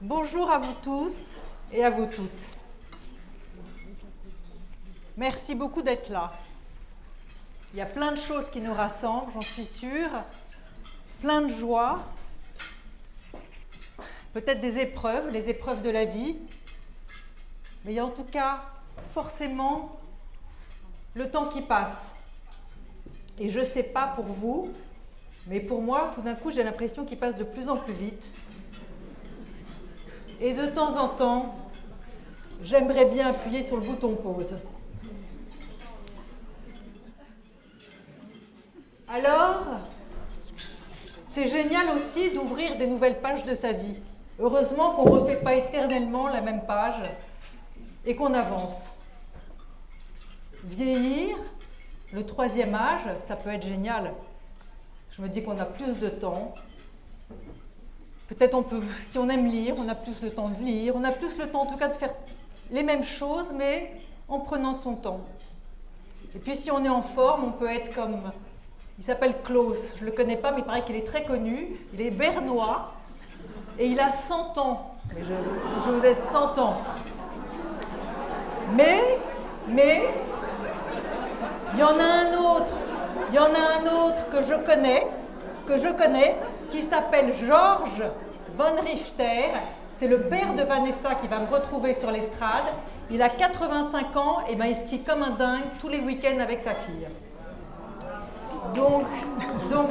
Bonjour à vous tous et à vous toutes. Merci beaucoup d'être là. Il y a plein de choses qui nous rassemblent, j'en suis sûre. Plein de joie. Peut-être des épreuves, les épreuves de la vie. Mais il y a en tout cas forcément le temps qui passe. Et je ne sais pas pour vous, mais pour moi, tout d'un coup, j'ai l'impression qu'il passe de plus en plus vite. Et de temps en temps, j'aimerais bien appuyer sur le bouton pause. Alors, c'est génial aussi d'ouvrir des nouvelles pages de sa vie. Heureusement qu'on ne refait pas éternellement la même page et qu'on avance. Vieillir, le troisième âge, ça peut être génial. Je me dis qu'on a plus de temps. Peut-être on peut, si on aime lire, on a plus le temps de lire, on a plus le temps en tout cas de faire les mêmes choses, mais en prenant son temps. Et puis si on est en forme, on peut être comme, il s'appelle Klaus, je ne le connais pas, mais il paraît qu'il est très connu, il est bernois, et il a 100 ans. Mais je vous ai 100 ans. Mais, il y en a un autre que je connais, qui s'appelle Georges von Richter. C'est le père de Vanessa qui va me retrouver sur l'estrade. Il a 85 ans et il skie comme un dingue tous les week-ends avec sa fille. Donc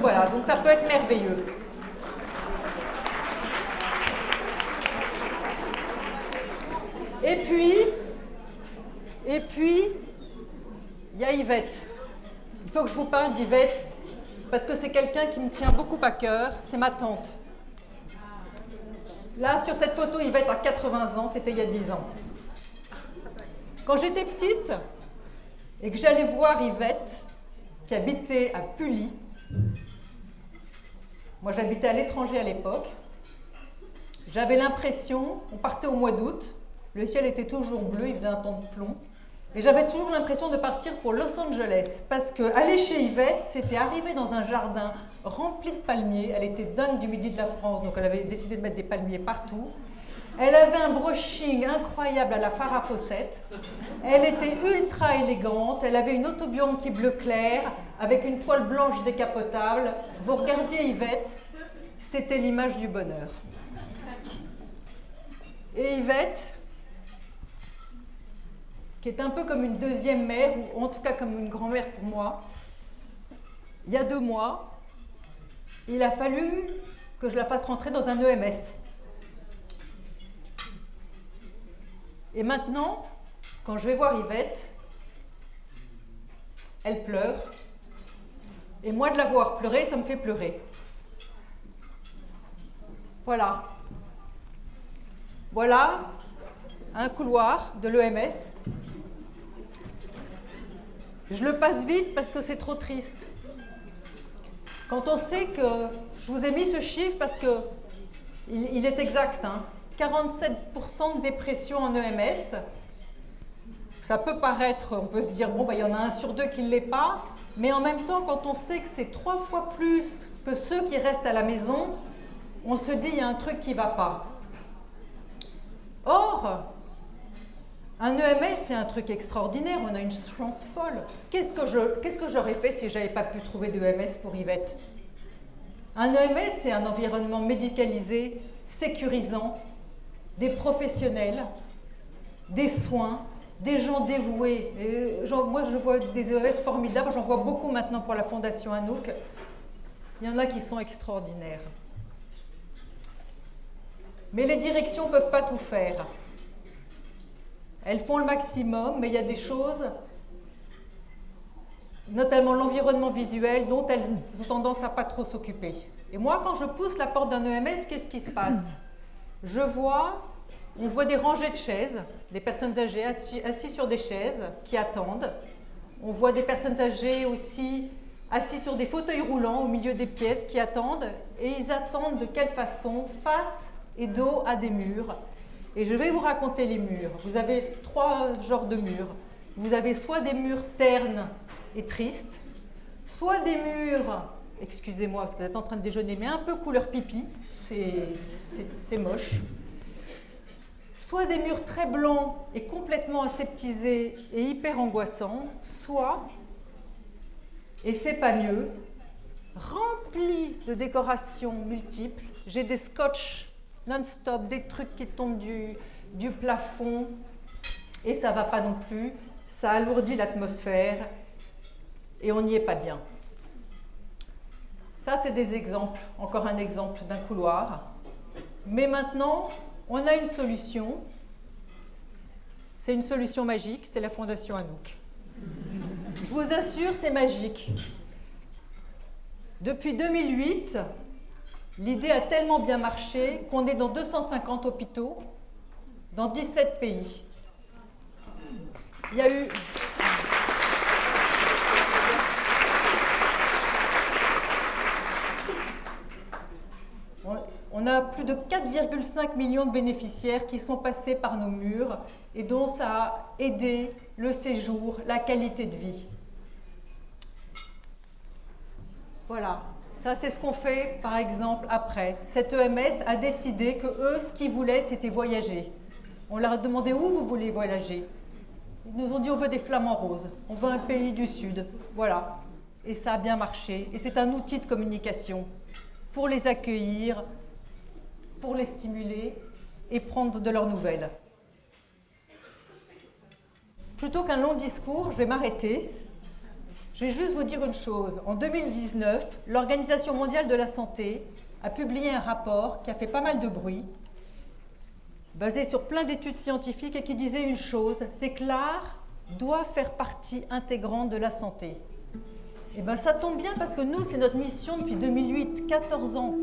voilà, donc ça peut être merveilleux. Et puis, il y a Yvette. Il faut que je vous parle d'Yvette, parce que c'est quelqu'un qui me tient beaucoup à cœur, c'est ma tante. Là, sur cette photo, Yvette a 80 ans, c'était il y a 10 ans. Quand j'étais petite et que j'allais voir Yvette, qui habitait à Pully, moi j'habitais à l'étranger à l'époque, j'avais l'impression, on partait au mois d'août, le ciel était toujours bleu, il faisait un temps de plomb, et j'avais toujours l'impression de partir pour Los Angeles, parce qu'aller chez Yvette, c'était arriver dans un jardin rempli de palmiers. Elle était dingue du midi de la France, donc elle avait décidé de mettre des palmiers partout. Elle avait un brushing incroyable à la Farrah Fawcett. Elle était ultra élégante, elle avait une Autobianchi bleu clair, avec une toile blanche décapotable. Vous regardiez Yvette, c'était l'image du bonheur. Et Yvette, qui est un peu comme une deuxième mère, ou en tout cas comme une grand-mère pour moi, il y a 2 mois, il a fallu que je la fasse rentrer dans un EMS. Et maintenant, quand je vais voir Yvette, elle pleure. Et moi, de la voir pleurer, ça me fait pleurer. Voilà. Voilà un couloir de l'EMS. Je le passe vite parce que c'est trop triste. Quand on sait que, je vous ai mis ce chiffre parce qu'il est exact, 47% de dépression en EMS, ça peut paraître, on peut se dire, bon, il y en a 1 sur 2 qui ne l'est pas, mais en même temps, quand on sait que c'est 3 fois plus que ceux qui restent à la maison, on se dit, il y a un truc qui ne va pas. Or, un EMS, c'est un truc extraordinaire, on a une chance folle. Qu'est-ce que j'aurais fait si je n'avais pas pu trouver d'EMS pour Yvette? Un EMS, c'est un environnement médicalisé, sécurisant, des professionnels, des soins, des gens dévoués. Moi, je vois des EMS formidables, j'en vois beaucoup maintenant pour la Fondation Anouk. Il y en a qui sont extraordinaires. Mais les directions ne peuvent pas tout faire. Elles font le maximum, mais il y a des choses, notamment l'environnement visuel, dont elles ont tendance à pas trop s'occuper. Et moi, quand je pousse la porte d'un EMS, qu'est-ce qui se passe? On voit des rangées de chaises, des personnes âgées assises sur des chaises qui attendent. On voit des personnes âgées aussi assises sur des fauteuils roulants au milieu des pièces qui attendent. Et ils attendent de quelle façon? Face et dos à des murs. Et je vais vous raconter les murs. Vous avez 3 genres de murs. Vous avez soit des murs ternes et tristes, soit des murs, excusez-moi parce que vous êtes en train de déjeuner, mais un peu couleur pipi, c'est moche. soit des murs très blancs et complètement aseptisés et hyper angoissants, soit, et c'est pas mieux, remplis de décorations multiples. J'ai des scotch non-stop, des trucs qui tombent du plafond, et ça va pas non plus, ça alourdit l'atmosphère, et on n'y est pas bien. Ça, c'est des exemples, encore un exemple d'un couloir. Mais maintenant, on a une solution. C'est une solution magique, c'est la Fondation Anouk. Je vous assure, c'est magique. Depuis 2008, l'idée a tellement bien marché qu'on est dans 250 hôpitaux, dans 17 pays. Il y a eu... On a plus de 4,5 millions de bénéficiaires qui sont passés par nos murs et dont ça a aidé le séjour, la qualité de vie. Voilà, ça c'est ce qu'on fait par exemple après. Cette EMS a décidé que eux, ce qu'ils voulaient, c'était voyager. On leur a demandé où vous voulez voyager. Ils nous ont dit on veut des flamants roses, on veut un pays du Sud. Voilà, et ça a bien marché. Et c'est un outil de communication pour les accueillir, pour les stimuler et prendre de leurs nouvelles. Plutôt qu'un long discours, je vais m'arrêter. Je vais juste vous dire une chose. En 2019, l'Organisation mondiale de la santé a publié un rapport qui a fait pas mal de bruit, basé sur plein d'études scientifiques et qui disait une chose, c'est que l'art doit faire partie intégrante de la santé. Et bien ça tombe bien parce que nous, c'est notre mission depuis 2008, 14 ans.